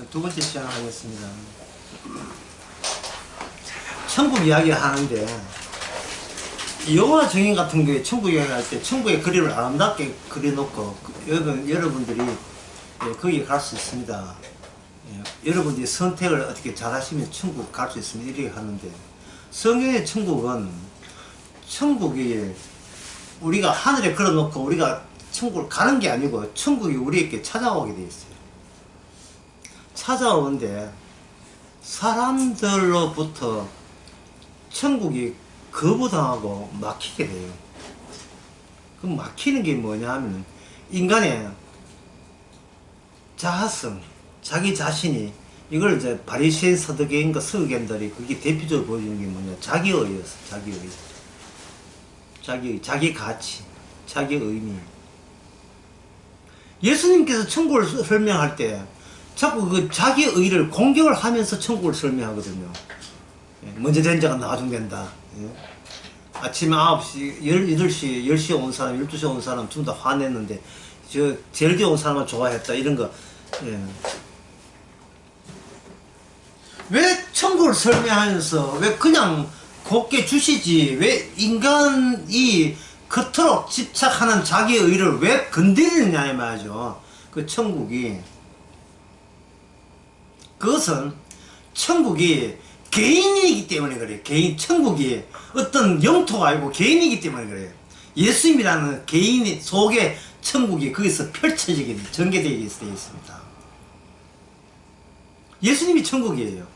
두 번째 시작하겠습니다. 천국 이야기 하는데, 영화 정인 같은 경우에 천국 이야기 할 때 천국의 그림을 아름답게 그려놓고 여러분들이 거기에 갈 수 있습니다. 여러분들이 선택을 어떻게 잘 하시면 천국 갈 수 있습니다. 이렇게 하는데, 성경의 천국은 천국이 우리가 하늘에 걸어놓고 우리가 천국을 가는 게 아니고 천국이 우리에게 찾아오게 돼 있어요. 찾아오는데 사람들로부터 천국이 거부당하고 막히게 돼요. 그럼 막히는 게 뭐냐 하면 인간의 자아성, 자기 자신이, 이걸 이제 바리새인 서두개인과 서기관들이 그게 대표적으로 보여주는 게 뭐냐, 자기의였어. 자기 가치, 자기 의미. 예수님께서 천국을 설명할 때 자꾸 그 자기 의를 공격을 하면서 천국을 설명하거든요. 먼저 된 자가 나중 된다. 아침 9시, 8시, 10시에 온 사람, 12시에 온 사람 전부 다 화냈는데 제일 뒤에 온 사람은 좋아했다. 이런 거. 왜 천국을 설명하면서 왜 그냥 곱게 주시지, 왜 인간이 그토록 집착하는 자기 의를 왜 건드리느냐 이 말이죠. 그 천국이, 그것은 천국이 개인이기 때문에 그래요. 천국이 어떤 영토가 아니고 개인이기 때문에 그래요. 예수님이라는 개인 속에 천국이 거기서 펼쳐지게, 전개되게 되어 있습니다. 예수님이 천국이에요.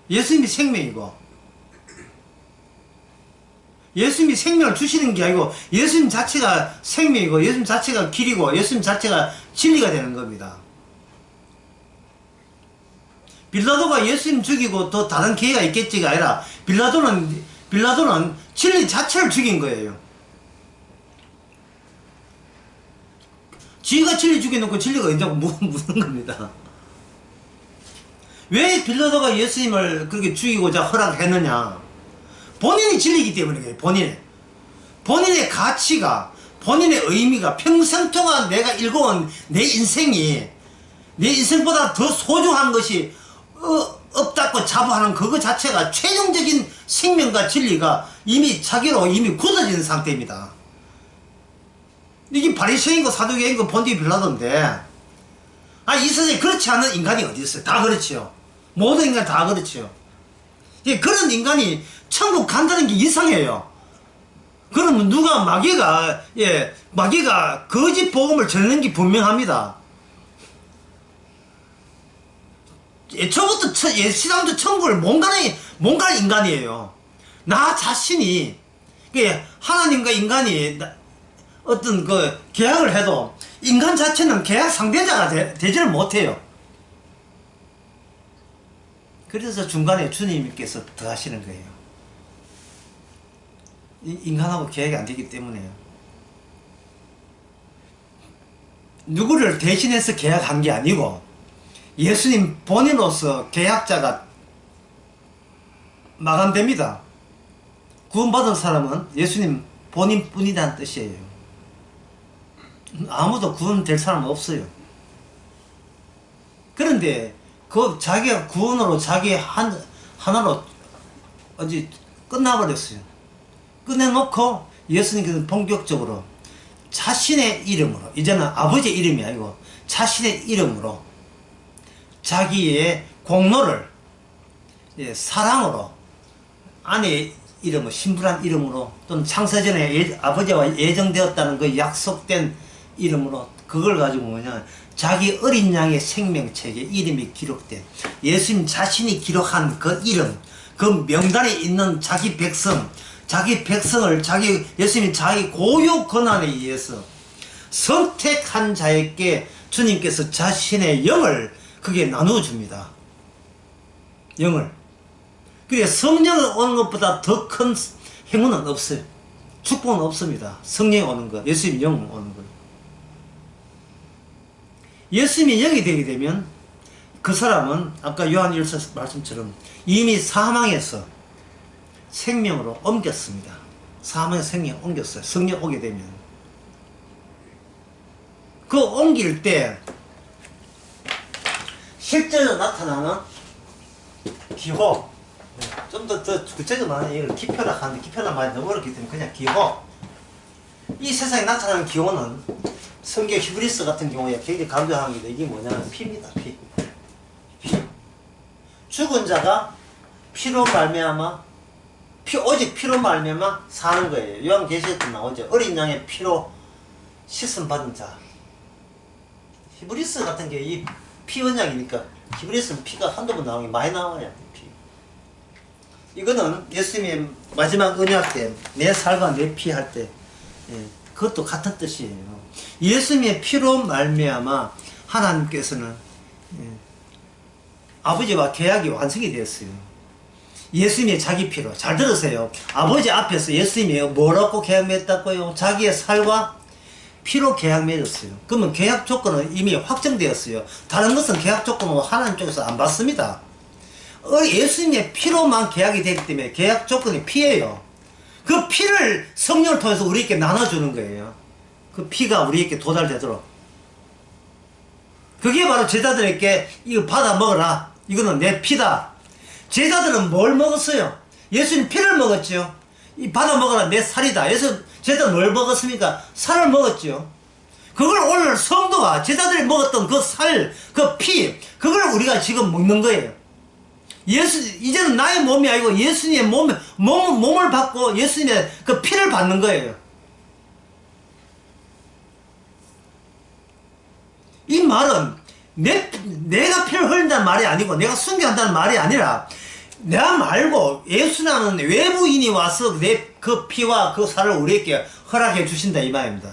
예수님이 생명이고, 예수님이 생명을 주시는 게 아니고 예수님 자체가 생명이고 예수님 자체가 길이고 예수님 자체가 진리가 되는 겁니다. 빌라도가 예수님 죽이고 또 다른 기회가 있겠지가 아니라 빌라도는 진리 자체를 죽인 거예요. 지가 진리 죽여놓고 진리가 있냐고 묻는 겁니다. 왜 빌라도가 예수님을 그렇게 죽이고자 허락했느냐? 본인이 진리이기 때문에 그래요. 본인의 가치가, 본인의 의미가, 평생 동안 내가 읽어온 내 인생보다 더 소중한 것이 없다고 자부하는 그거 자체가 최종적인 생명과 진리가 이미 자기로 굳어진 상태입니다. 이게 바리새인이고 사두개인이고 본디오 빌라도인데, 이 세상에 그렇지 않은 인간이 어디 있어요? 다 그렇지요. 모든 인간 다 그렇지요. 그런 인간이 천국 간다는 게 이상해요. 그러면 누가 마귀가 거짓 복음을 전하는 게 분명합니다. 애초부터 시장도 천국을 못 가는 인간이에요. 나 자신이, 하나님과 인간이 어떤 그 계약을 해도 인간 자체는 계약 상대자가 되지를 못해요. 그래서 중간에 주님께서 더 하시는 거예요. 인간하고 계약이 안 되기 때문에요. 누구를 대신해서 계약한 게 아니고 예수님 본인으로서 계약자가 마감됩니다. 구원받은 사람은 예수님 본인뿐이라는 뜻이에요. 아무도 구원될 사람은 없어요. 그런데 그 자기가 구원으로 자기 하나로 어디 끝나버렸어요. 끝내놓고 예수님께서는 본격적으로 자신의 이름으로, 이제는 아버지의 이름이 아니고 자신의 이름으로 자기의 공로를 사랑으로, 아내의 이름을 신부란 이름으로, 또는 창세전에 아버지와 예정되었다는 그 약속된 이름으로, 그걸 가지고 뭐냐, 자기 어린 양의 생명책에 이름이 기록된, 예수님 자신이 기록한 그 이름, 그 명단에 있는 자기 백성을 예수님이 자기 고유 권한에 의해서 선택한 자에게 주님께서 자신의 영을 그게 나누어 줍니다. 영을. 그래, 성령이 오는 것보다 더 큰 행운은 없어요. 축복은 없습니다. 성령이 오는 것, 예수님이 영 오는 것. 예수님이 영이 되게 되면 그 사람은 아까 요한 1서 말씀처럼 이미 사망에서 생명으로 옮겼습니다. 사망에서 생명에 옮겼어요. 성령 오게 되면. 그 옮길 때 실제로 나타나는 기호. 좀 더 구체적으로 말하면 이걸 기표라 하는데 기표란 말이 너무 어렵기 때문에 그냥 기호. 이 세상에 나타나는 기호는 성경 히브리서 같은 경우에 굉장히 강조하는 게 이게 뭐냐면 피입니다. 피. 죽은 자가 피로 말미암아 오직 피로 말미암아 사는 거예요. 요한계시록에 나오죠. 어린 양의 피로 씻음 받은 자. 히브리서 같은 게 이 피 언약이니까 히브리서는 피가 한두 번 나오는 게 많이 나와요. 피. 이거는 예수님의 마지막 언약 때 내 살과 내 피 할 때 그것도 같은 뜻이에요. 예수님의 피로 말미암아 하나님께서는 아버지와 계약이 완성이 되었어요. 예수님의 자기 피로. 잘 들으세요. 아버지 앞에서 예수님이 뭐라고 계약 맺었다고요? 자기의 살과 피로 계약 맺었어요. 그러면 계약 조건은 이미 확정되었어요. 다른 것은 계약 조건은 하나님 쪽에서 안 받습니다. 예수님의 피로만 계약이 되기 때문에 계약 조건이 피예요. 그 피를 성령을 통해서 우리에게 나눠주는 거예요. 그 피가 우리에게 도달되도록. 그게 바로 제자들에게 이거 받아 먹어라. 이거는 내 피다. 제자들은 뭘 먹었어요? 예수님 피를 먹었죠. 이 받아 먹어라 내 살이다. 제자들은 뭘 먹었습니까? 살을 먹었죠. 그걸 오늘 성도가 제자들이 먹었던 그 살, 그 피, 그걸 우리가 지금 먹는 거예요. 이제는 나의 몸이 아니고 예수님의 몸을 받고 예수님의 그 피를 받는 거예요. 이 말은 내가 피를 흘린다는 말이 아니고 내가 순교한다는 말이 아니라 내가 말고 예수라는 외부인이 와서 내 그 피와 그 살을 우리에게 허락해 주신다 이 말입니다.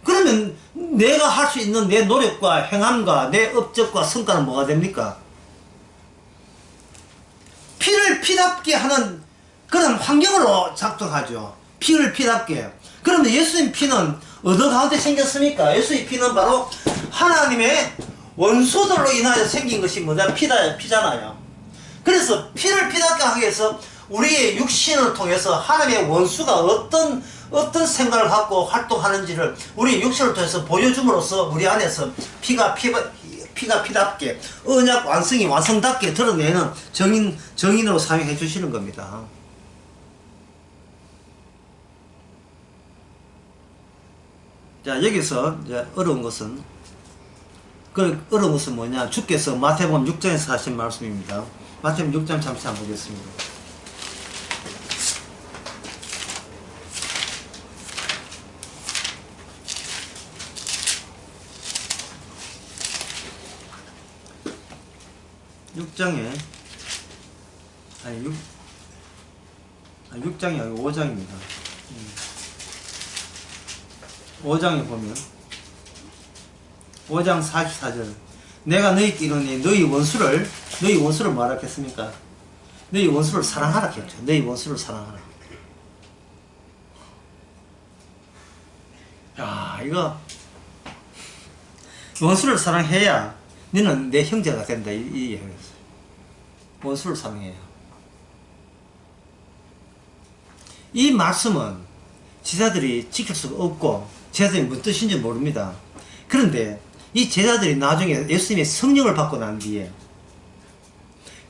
그러면 내가 할 수 있는 내 노력과 행함과 내 업적과 성과는 뭐가 됩니까? 피를 피답게 하는 그런 환경으로 작동하죠. 피를 피답게. 그러면 예수님 피는 어디 가운데 생겼습니까? 예수의 피는 바로 하나님의 원수들로 인하여 생긴 것이 뭐냐? 피잖아요. 그래서 피를 피답게 하기 위해서 우리의 육신을 통해서 하나님의 원수가 어떤 생각을 갖고 활동하는지를 우리 육신을 통해서 보여줌으로써 우리 안에서 피가 피답게 언약 완성이 완성답게 드러내는 정인으로 사용해 주시는 겁니다. 자, 여기서 이제 어려운 것은 뭐냐? 주께서 마태복음 6장에서 하신 말씀입니다. 마태복음 6장 잠시 한번 보겠습니다. 육장이 아니고 5장입니다. 5장에 보면 5장 44절 내가 너희께 이르노니 너희 원수를 뭐라 했겠습니까? 너희 원수를 사랑하라 했죠. 너희 원수를 사랑하라. 야, 이거 원수를 사랑해야 너는 내 형제가 된다 이 얘기였어요. 원수를 사랑해야. 이 말씀은 제자들이 지킬 수가 없고 제자들이 무슨 뜻인지 모릅니다. 그런데 이 제자들이 나중에 예수님의 성령을 받고 난 뒤에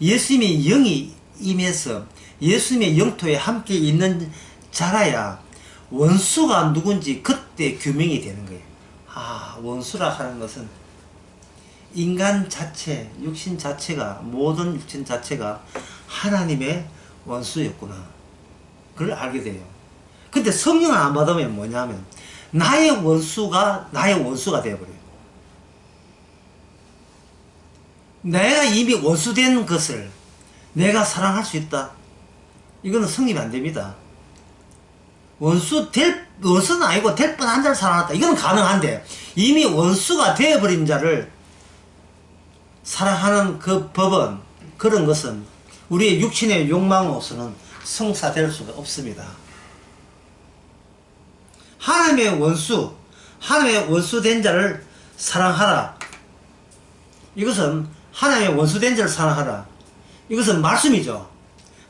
예수님의 영이 임해서 예수님의 영토에 함께 있는 자라야 원수가 누군지 그때 규명이 되는 거예요. 아, 원수라 하는 것은 인간 자체, 육신 자체가, 모든 육신 자체가 하나님의 원수였구나. 그걸 알게 돼요. 근데 성령을 안 받으면 뭐냐면 나의 원수가 되어버려요. 내가 이미 원수된 것을 내가 사랑할 수 있다. 이거는 성립이 안 됩니다. 원수는 아니고 될 뻔한 자를 사랑한다. 이건 가능한데 이미 원수가 되어버린 자를 사랑하는 그 법은, 그런 것은 우리의 육신의 욕망으로서는 성사될 수가 없습니다. 하나님의 원수된 자를 사랑하라. 이것은 하나님의 원수된 자를 사랑하라. 이것은 말씀이죠.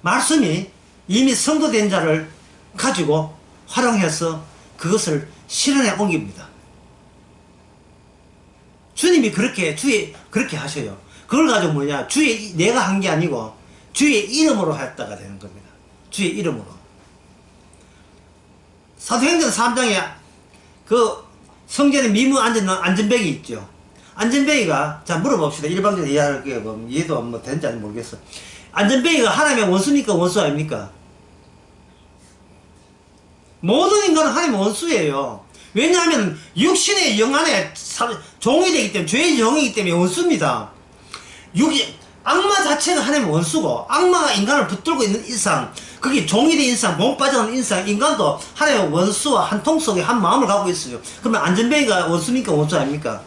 말씀이 이미 성도된 자를 가지고 활용해서 그것을 실현해 옮깁니다. 주님이 그렇게 하셔요. 그걸 가지고 뭐냐, 내가 한 게 아니고 주의 이름으로 했다가 되는 겁니다. 주의 이름으로. 사도행전 3장에 그 성전에 미문 앉는 안전뱅이 있죠. 안전뱅이가, 자, 물어봅시다. 일방적으로 이해할게요. 뭐, 이해도 뭐 되는지 안 모르겠어. 안전뱅이가 하나님의 원수입니까? 원수 아닙니까? 모든 인간은 하나님의 원수예요. 왜냐하면 육신의 영 안에 종이 되기 때문에, 죄의 영이기 때문에 원수입니다. 악마 자체가 하나님의 원수고, 악마가 인간을 붙들고 있는 이상, 그게 종이 된 인상, 몸 빠져나온 인상, 인간도 하나님의 원수와 한 통 속에 한 마음을 갖고 있어요. 그러면 안전뱅이가 원수입니까? 원수 아닙니까?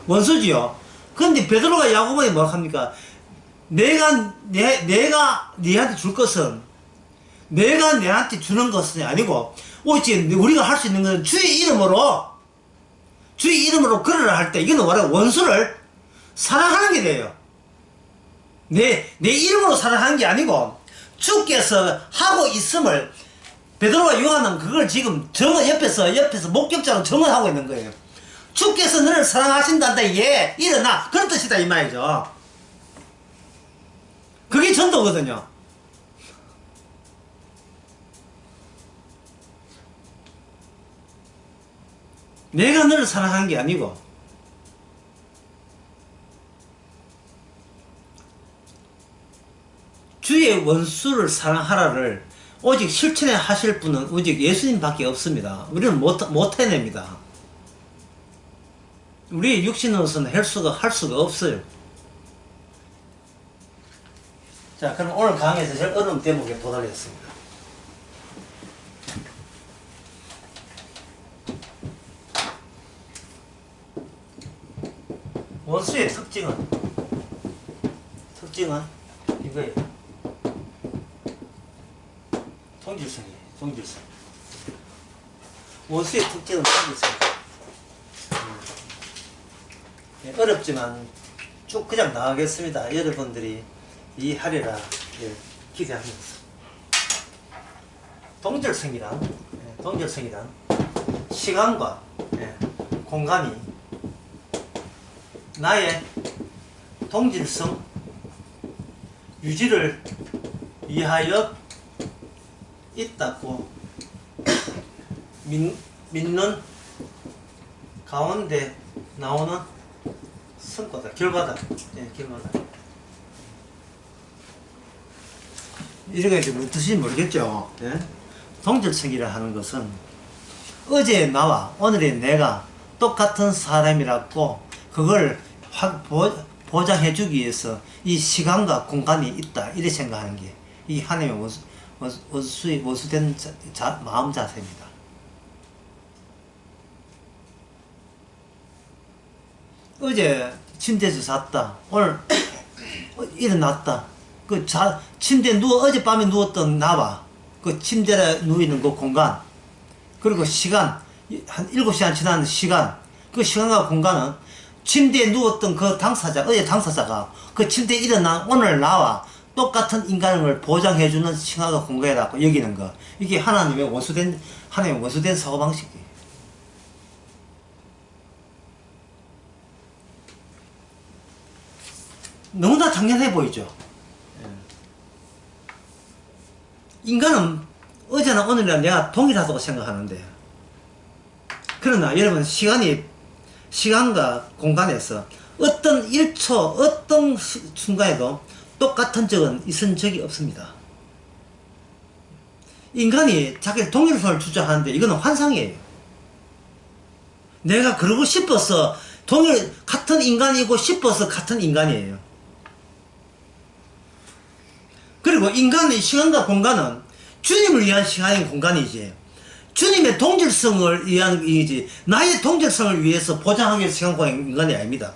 원수지요. 그런데 베드로가 야고보에 뭐라 합니까? 내가 네한테 줄 것은, 내가 내한테 주는 것은 아니고, 오직 우리가 할 수 있는 것은 주의 이름으로 걸으라 할 때, 이거는 원래 원수를 사랑하는 게 돼요. 내 이름으로 사랑하는 게 아니고, 주께서 하고 있음을, 베드로와 요한은 그걸 지금 옆에서 목격자로 정언하고 있는 거예요. 주께서 너를 사랑하신단다. 예, 일어나. 그런 뜻이다, 이 말이죠. 그게 전도거든요. 내가 너를 사랑한 게 아니고, 주의 원수를 사랑하라를 오직 실천해 하실 분은 오직 예수님밖에 없습니다. 우리는 못 해냅니다. 우리 육신으로서는 할 수가 없어요. 자, 그럼 오늘 강의에서 제일 어려운 대목에 도달했습니다. 원수의 특징은 이거예요. 동질성이에요. 동질성. 원수의 특징은 동질성이에요. 어렵지만 쭉 그냥 나가겠습니다. 여러분들이 이해하리라 기대하면서. 동질성이란 시간과 공간이 나의 동질성 유지를 위하여 있다고 믿는 가운데 나오는 성과다, 결과다. 결과다. 이렇게 무슨 뜻인지 모르겠죠. 동질성이라 하는 것은 어제의 나와 오늘의 내가 똑같은 사람이라고 그걸 보장해주기 위해서 이 시간과 공간이 있다, 이렇게 생각하는 게 이 하나님의 원수된 마음 자세입니다. 어제 침대에서 잤다, 오늘 일어났다. 침대에 어젯밤에 누웠던 나와 그 침대에 누워있는 그 공간, 그리고 시간, 한 7시간 지난 시간, 그 시간과 공간은 침대에 누웠던 그 어제 당사자가 그 침대에 일어난 오늘 나와 똑같은 인간을 보장해주는 시간과 공간이라고 여기는 거. 이게 하나님의 원수된 사고방식이에요. 너무나 당연해 보이죠. 인간은 어제나 오늘이나 내가 동일하다고 생각하는데, 그러나 여러분, 시간과 공간에서 어떤 1초, 어떤 순간에도 똑같은 적은 있은 적이 없습니다. 인간이 자기 동일성을 주장하는데 이거는 환상이에요. 내가 그러고 싶어서 같은 인간이고 싶어서 같은 인간이에요. 그리고 인간의 시간과 공간은 주님을 위한 시간인 공간이지, 주님의 동질성을 위한 이지, 나의 동질성을 위해서 보장하기 위해서 시간과 인간이 아닙니다.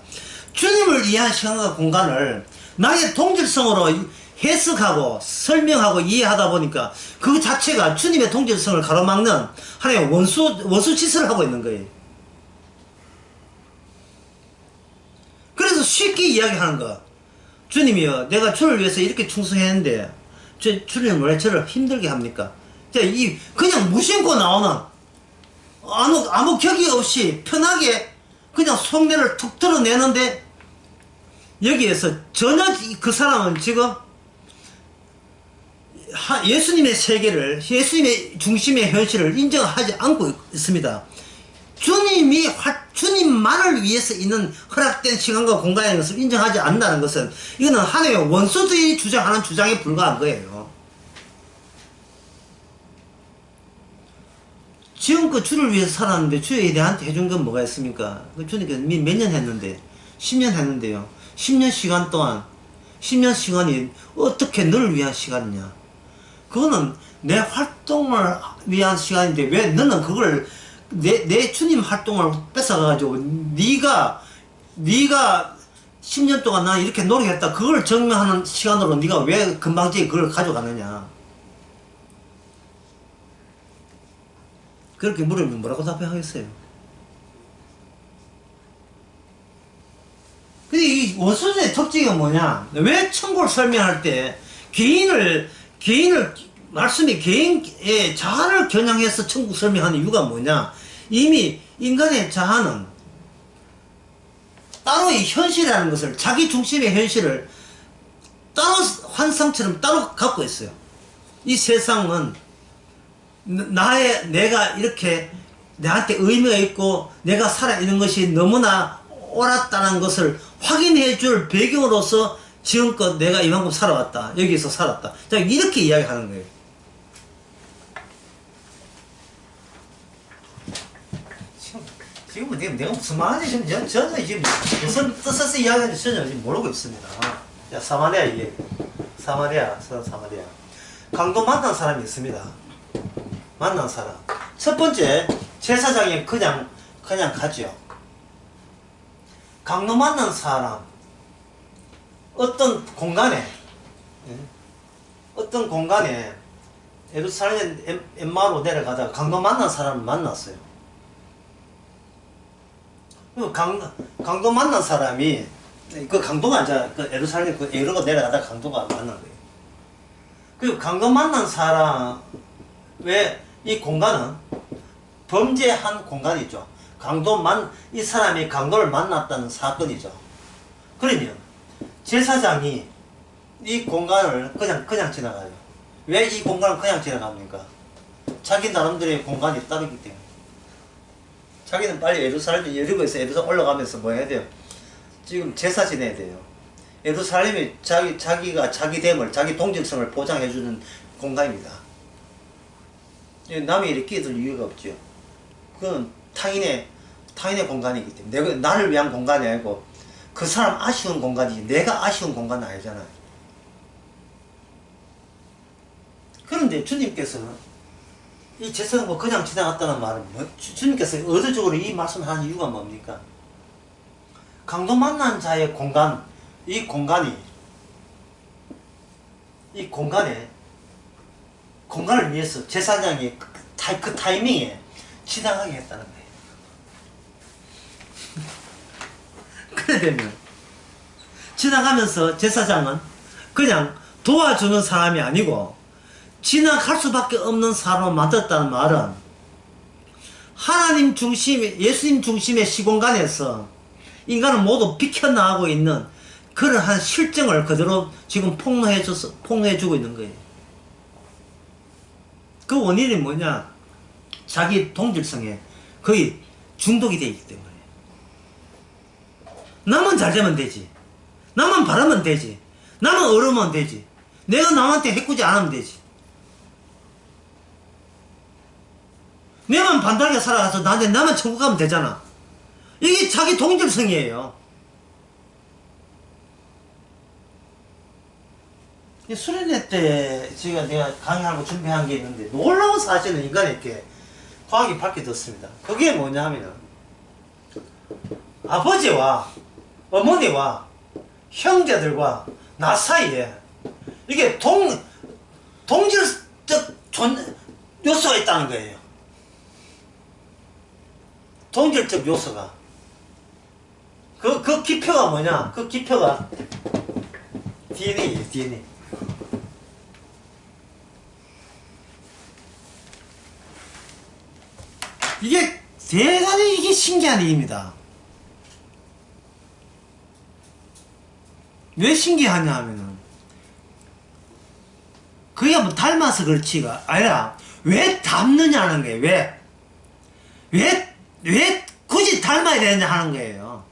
주님을 위한 시간과 공간을 나의 동질성으로 해석하고 설명하고 이해하다 보니까 그 자체가 주님의 동질성을 가로막는 하나의 원수 짓을 하고 있는 거예요. 그래서 쉽게 이야기하는 거. 주님이요, 내가 주를 위해서 이렇게 충성했는데 주님은 왜 저를 힘들게 합니까? 그냥 무심코 나오는 아무 격이 없이 편하게 그냥 속내를 툭 드러내는데 여기에서 전혀 그 사람은 지금 예수님의 세계를, 예수님의 중심의 현실을 인정하지 않고 있습니다. 주님만을 위해서 있는 허락된 시간과 공간의 것을 인정하지 않는다는 것은 이거는 하나님의 원수들이 주장하는 주장에 불과한 거예요. 지금껏 주를 위해서 살았는데 주에 내한테 해준 건 뭐가 있습니까? 주님께서 몇 년 했는데 10년 했는데요. 10년 시간 동안 10년 시간이 어떻게 너를 위한 시간이냐? 그거는 내 활동을 위한 시간인데 왜 너는 그걸 내 주님 활동을 뺏어가지고 네가 10년 동안 나 이렇게 노력했다 그걸 증명하는 시간으로 네가 왜 금방지게 그걸 가져가느냐? 그렇게 물으면 뭐라고 답변하겠어요? 근데 이 원수의 특징은 뭐냐? 왜 천국을 설명할 때 개인을 말씀이 개인의 자아를 겨냥해서 천국 설명하는 이유가 뭐냐? 이미 인간의 자아는 따로의 현실이라는 것을, 자기 중심의 현실을 따로 환상처럼 따로 갖고 있어요. 이 세상은 내가 이렇게 나한테 의미가 있고 내가 살아있는 것이 너무나 옳았다는 것을 확인해 줄 배경으로서 지금껏 내가 이만큼 살아왔다. 여기서 살았다. 자, 이렇게 이야기하는 거예요. 지금은 내가 무슨 말인지 지금 전혀 지금 무슨 뜻에서 이야기하는지 전혀 지금 모르고 있습니다. 자, 사마리아 이게 사마리아. 강도 만난 사람이 있습니다. 만난 사람. 첫 번째, 제사장이 그냥 가죠. 강도 만난 사람. 어떤 공간에 예루살렘 엠마로 내려가다가 강도 만난 사람을 만났어요. 강도 만난 사람이, 그 강도가 이제 그 예루살렘 그 예루로 내려가다가 강도가 만난 거예요. 그리고 강도 만난 사람, 왜 이 공간은 범죄한 공간이죠. 이 사람이 강도를 만났다는 사건이죠. 그러면 제사장이 이 공간을 그냥 지나가요. 왜 이 공간을 그냥 지나갑니까? 자기 나름대로의 공간이 따르기 때문에. 자기는 빨리 예루살렘에서 올라가면서 뭐 해야 돼요? 지금 제사 지내야 돼요. 예루살렘이 자기가 자기 됨을, 자기 동질성을 보장해주는 공간입니다. 남이 이렇게 끼들 이유가 없죠. 그건 타인의 공간이기 때문에. 나를 위한 공간이 아니고 그 사람 아쉬운 공간이지 내가 아쉬운 공간은 아니잖아요. 그런데 주님께서는 이 제사가 뭐 그냥 지나갔다는 말은 주님께서 의도적으로 이 말씀을 하는 이유가 뭡니까? 강도 만난 자의 공간, 이 공간에 공간을 위해서 제사장이 그 타이밍에 지나가게 했다는 거예요. 그래 되면 지나가면서 제사장은 그냥 도와주는 사람이 아니고 지나갈 수밖에 없는 사람을 만들었다는 말은 하나님 중심의, 예수님 중심의 시공간에서 인간을 모두 비켜나가고 있는 그러한 실정을 그대로 지금 폭로해주고 있는 거예요. 그 원인이 뭐냐? 자기 동질성에 거의 중독이 되어 있기 때문에. 나만 잘 되면 되지. 나만 바라면 되지. 나만 어려우면 되지. 내가 남한테 해꾸지 않으면 되지. 내만 반달게 살아가서 나만 천국 가면 되잖아. 이게 자기 동질성이에요. 수련회 때 내가 강의하고 준비한 게 있는데 놀라운 사실은 인간에게 과학이 밝혀졌습니다. 그게 뭐냐 하면 아버지와 어머니와 형제들과 나 사이에 이게 동질적 요소가 있다는 거예요. 동질적 요소가. 그 기표가 뭐냐? 그 기표가 DNA예요, DNA. 이게 대단히 신기한 일입니다. 왜 신기하냐 하면은, 그게 뭐 닮아서 그렇지가 아니라, 왜 닮느냐는 거예요, 왜 굳이 닮아야 되느냐 하는 거예요.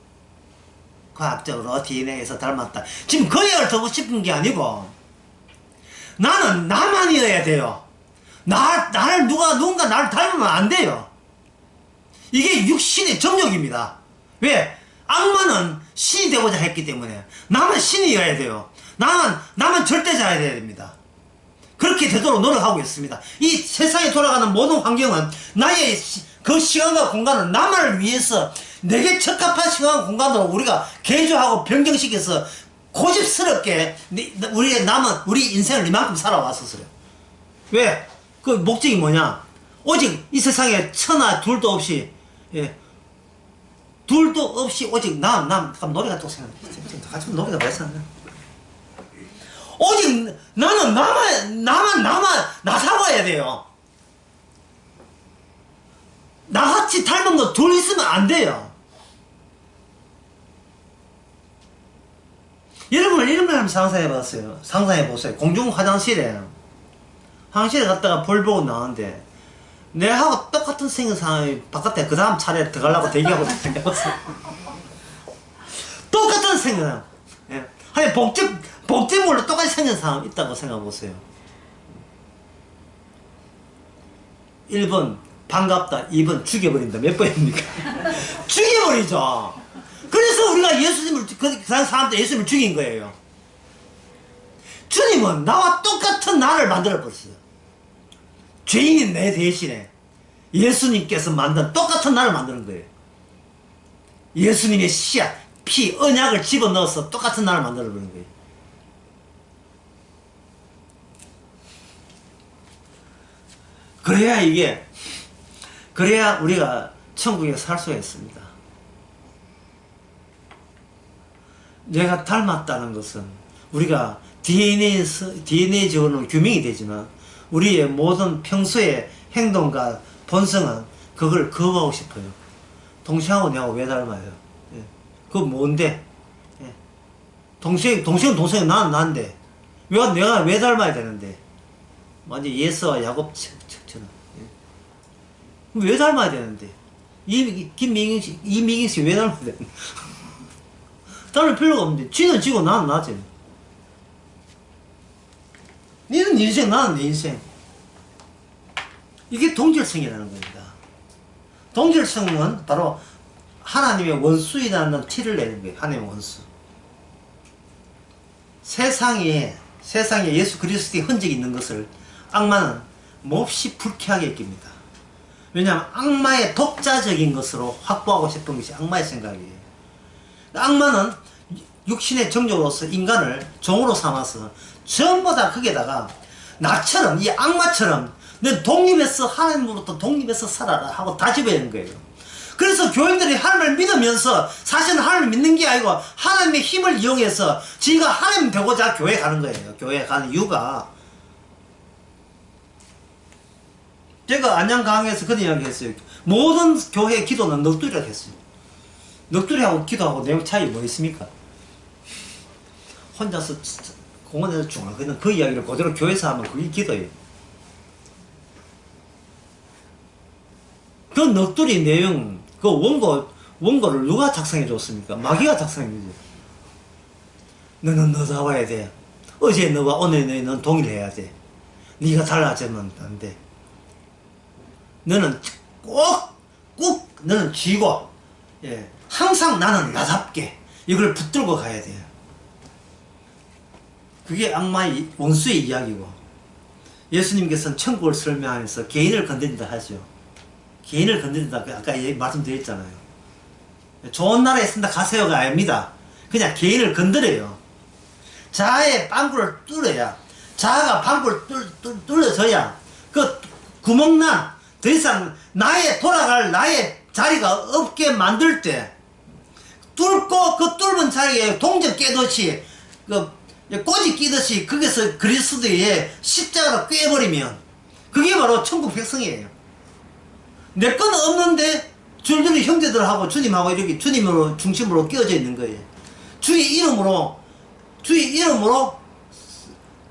과학적으로 DNA에서 닮았다. 지금 그 얘기를 듣고 싶은 게 아니고, 나는 나만이어야 돼요. 누군가 나를 닮으면 안 돼요. 이게 육신의 정욕입니다. 왜? 악마는 신이 되고자 했기 때문에 나만 신이어야 돼요. 나만 절대자여야 됩니다. 그렇게 되도록 노력하고 있습니다. 이 세상에 돌아가는 모든 환경은 나의 그 시간과 공간은 나만을 위해서 내게 적합한 시간과 공간으로 우리가 개조하고 변경시켜서 고집스럽게 우리 인생을 이만큼 살아왔었어요. 왜? 그 목적이 뭐냐? 오직 이 세상에 천하 둘도 없이, 예, 둘도 없이 오직 노래가 또 생각나. 같이 노래가 왜 생각나? 오직 나는 나 살아야 돼요. 나같이 닮은 거 둘 있으면 안 돼요. 여러분 이런 걸 한번 상상해봤어요. 상상해보세요. 공중 화장실에 갔다가 볼 보고 나왔는데 내하고 똑같은 생긴 사람이 바깥에 그 다음 차례에 들어가려고 대기하고 생겼어요. 똑같은 생긴 사람. 예. 아니 복제물로 똑같이 생긴 사람 있다고 생각해보세요. 1번 반갑다, 2번 죽여버린다. 몇 번입니까? 죽여버리죠. 그래서 우리가 예수님을, 그 사람들 예수님을 죽인 거예요. 주님은 나와 똑같은 나를 만들어버렸어요. 죄인인 내 대신에 예수님께서 만든 똑같은 나를 만드는 거예요. 예수님의 씨앗, 피, 언약을 집어넣어서 똑같은 나를 만들어버리는 거예요. 그래야 우리가 천국에 살 수가 있습니다. 내가 닮았다는 것은 우리가 DNA적으로는 규명이 되지만 우리의 모든 평소의 행동과 본성은 그걸 거부하고 싶어요. 동생하고 내가 왜 닮아요? 예. 그거 뭔데? 예. 동생은 나는 난데 내가 왜 닮아야 되는데? 완전 예수와 야곱처럼. 예. 왜 닮아야 되는데? 이민경 씨 왜 닮아야 되는데? 닮을 필요가 없는데 쥐는 쥐고 나는 나지. 니는 네 인생, 나는 내 인생. 이게 동질성이라는 겁니다. 동질성은 바로 하나님의 원수이라는 티를 내는 거예요. 하나님의 원수. 세상에 예수 그리스도의 흔적이 있는 것을 악마는 몹시 불쾌하게 여깁니다. 왜냐하면 악마의 독자적인 것으로 확보하고 싶은 것이 악마의 생각이에요. 악마는 육신의 정욕으로서 인간을 종으로 삼아서 전부 다 거기에다가 나처럼, 이 악마처럼 넌 독립해서 하나님으로부터 독립해서 살아라 하고 다 집어내는 거예요. 그래서 교인들이 하나님을 믿으면서 사실은 하나님을 믿는 게 아니고 하나님의 힘을 이용해서 지가 하나님 되고자 교회 가는 거예요. 교회 가는 이유가, 제가 안양 강의에서 그런 이야기 했어요. 모든 교회 기도는 넋두리라고 했어요. 넋두리하고 기도하고 내용 차이 뭐 있습니까? 혼자서 공원에서 중얼거리는 그 이야기를 그대로 교회에서 하면 그게 기도예요. 그 넋두리 내용, 그 원고를 누가 작성해 줬습니까? 마귀가 작성해 주죠. 너는 너다워야 돼. 어제 너와 오늘 너는 동일해야 돼. 네가 달라지면 안 돼. 너는 꼭 너는 쥐고, 예, 항상 나는 나답게 이걸 붙들고 가야 돼요. 그게 악마의 원수의 이야기고, 예수님께서는 천국을 설명하면서 개인을 건드린다 하죠. 개인을 건드린다, 아까 말씀드렸잖아요. 좋은 나라에 있습니다 가세요가 아닙니다. 그냥 개인을 건드려요. 자아의 빵구를 뚫어야, 자아가 빵구를 뚫어져야 그 구멍난 더 이상 돌아갈 나의 자리가 없게 만들 때, 뚫고 그 뚫은 자리에 동전 깨듯이, 꼬지 끼듯이 거기서 그리스도의 십자가로 꿰버리면 그게 바로 천국 백성이에요. 내 건 없는데 줄줄이 형제들하고 주님하고 이렇게 주님으로 중심으로 끼어져 있는 거예요. 주의 이름으로 주의 이름으로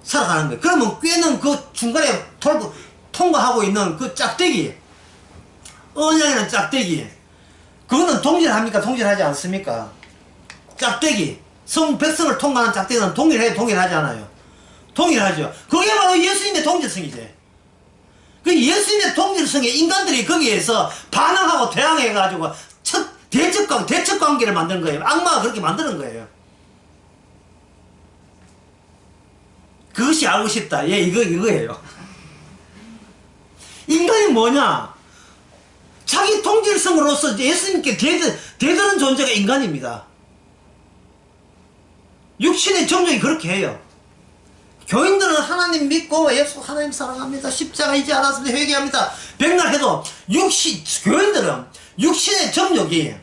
살아가는 거예요. 그러면 꾀는 그 중간에 통과하고 있는 그 짝대기, 언약이라는 짝대기, 그거는 동일합니까? 동일하지 않습니까? 짝대기, 백성을 통과하는 짝대기는 동일하지 않아요. 동일하죠. 그게 바로 예수님의 동질성이지. 그 예수님의 동질성에 인간들이 거기에서 반항하고 대항해가지고 대척 관계를 만드는 거예요. 악마가 그렇게 만드는 거예요. 그것이 알고 싶다. 예, 이거예요. 인간이 뭐냐? 자기 동질성으로서 예수님께 대드는 존재가 인간입니다. 육신의 정욕이 그렇게 해요. 교인들은 하나님 믿고 예수 하나님 사랑합니다. 십자가 이제 알았습니다. 회개합니다. 백날 해도 교인들은 육신의 정욕이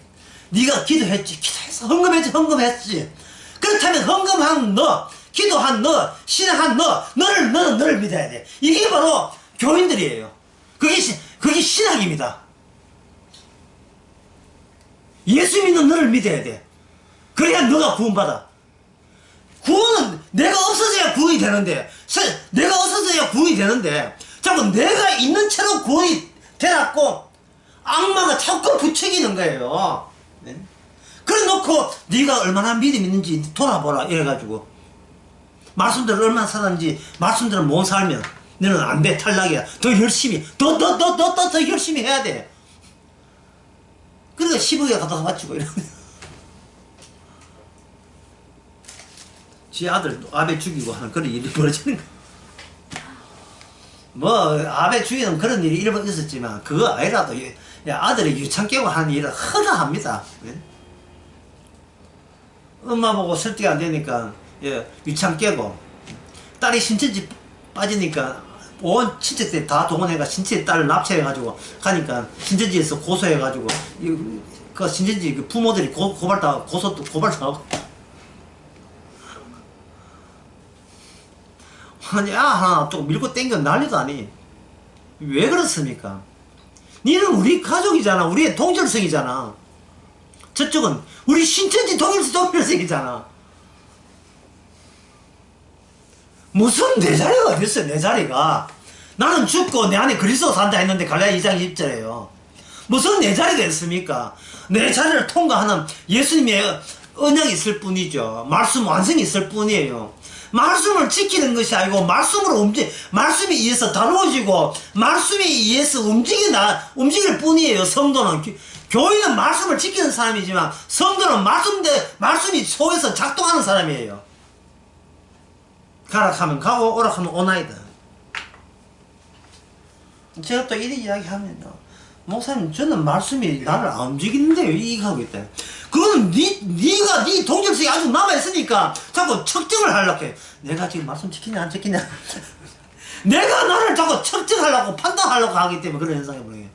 네가 기도했지, 기도해서 헌금했지. 그렇다면 헌금한 너, 기도한 너, 신한 너는 너를 믿어야 돼. 이게 바로 교인들이에요. 그게 신학입니다. 예수 믿는 너를 믿어야 돼. 그래야 너가 구원받아. 구원은 내가 없어져야 구원이 되는데, 자꾸 내가 있는 채로 구원이 되놨고 악마가 자꾸 부추기는 거예요. 네? 그래 놓고 네가 얼마나 믿음이 있는지 돌아보라 이래가지고 말씀대로 얼마나 살았는지 말씀대로 못 살면 너는 안 돼, 탈락이야. 더 열심히 더 열심히 해야 돼. 그러니까 10억에 갖다 바치고 이러면 지 아들 아베 죽이고 하는 그런 일이 벌어지는 거야. 뭐 아베 죽이는 그런 일이 있었지만 그거 아니라도 아들이 유창 깨고 하는 일은 흔합니다. 엄마 보고 설득이 안 되니까 유창 깨고 딸이 신천지 빠지니까 온 친척들 다 동원해가 신천지 딸을 납치해가지고 가니까 신천지에서 고소해가지고 그 신천지 부모들이 고발당하고 아니 하나 또 밀고 땡겨 난리도 아니. 왜 그렇습니까? 니는 우리 가족이잖아. 우리의 동질성이잖아. 저쪽은 우리 신천지 동질성이잖아. 무슨 내 자리가 어딨어. 내 자리가 나는 죽고 내 안에 그리스도 산다 했는데 갈라디아 2장 20절에요 무슨 내 자리가 있습니까? 내 자리를 통과하는 예수님의 언약이 있을 뿐이죠. 말씀 완성이 있을 뿐이에요. 말씀을 지키는 것이 아니고 말씀에 의해서 다루어지고 말씀에 의해서 움직일 뿐이에요. 성도는 교인은 말씀을 지키는 사람이지만 성도는 말씀이 속에서 작동하는 사람이에요. 가락하면 가고 오락하면 오나이다. 제가 또 이런 이야기 하면요, 목사님 저는 말씀이 나를 안 움직이는데요 이익하고 있다. 그건 네가 네 동질성이 아직 남아있으니까 자꾸 측정을 하려고 해. 내가 지금 말씀 지키냐 안 지키냐 내가 너를 자꾸 측정하려고 판단하려고 하기 때문에 그런 현상이 보여요.